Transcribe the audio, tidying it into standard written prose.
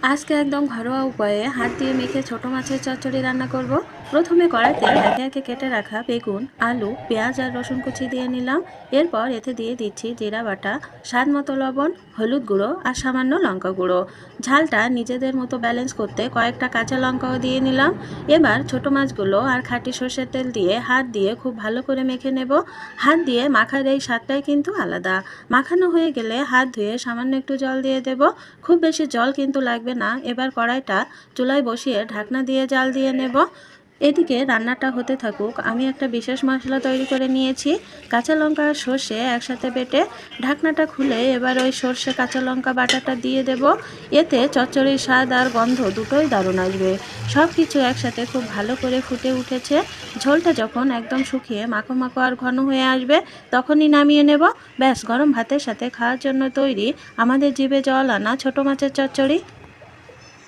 আজকে একদম ঘরোয়া উপায়ে হাত দিয়ে মেখে ছোট মাছের চচ্চড়ি রান্না করব। প্রথমে কড়াইতে একে একে কেটে রাখা বেগুন, আলু, পেঁয়াজ আর রসুন কুচি দিয়ে নিলাম। এরপর এতে দিয়ে দিচ্ছি জিরা বাটা, স্বাদ মতো লবণ, হলুদ গুঁড়ো আর সামান্য লঙ্কা গুঁড়ো। ঝালটা নিজেদের মতো ব্যালেন্স করতে কয়েকটা কাঁচা লঙ্কাও দিয়ে নিলাম। এবার ছোট মাছগুলো আর খাঁটি সর্ষের তেল দিয়ে হাত দিয়ে খুব ভালো করে মেখে নেব। হাত দিয়ে মাখার এই স্বাদটাই কিন্তু আলাদা। মাখানো হয়ে গেলে হাত ধুয়ে সামান্য একটু জল দিয়ে দেব। খুব বেশি জল কিন্তু লাগবে না। এবার কড়াইটা চুলায় বসিয়ে ঢাকনা দিয়ে জাল দিয়ে নেব। এদিকে রান্নাটা হতে থাকুক, আমি একটা বিশেষ মশলা তৈরি করে নিয়েছি। কাঁচা লঙ্কা আর সর্ষে একসাথে বেটে ঢাকনাটা খুলে এবার ওই সর্ষে কাঁচা লঙ্কা বাটাটা দিয়ে দেব। এতে চচ্চড়ির স্বাদ আর গন্ধ দুটোই দারুণ আসবে। সব কিছু একসাথে খুব ভালো করে ফুটে উঠেছে। ঝোলটা যখন একদম শুকিয়ে মাখো মাখো আর ঘন হয়ে আসবে তখনই নামিয়ে নেব। ব্যাস, গরম ভাতের সাথে খাওয়ার জন্য তৈরি আমাদের জিভে জল আনা ছোট মাছের চচ্চড়ি।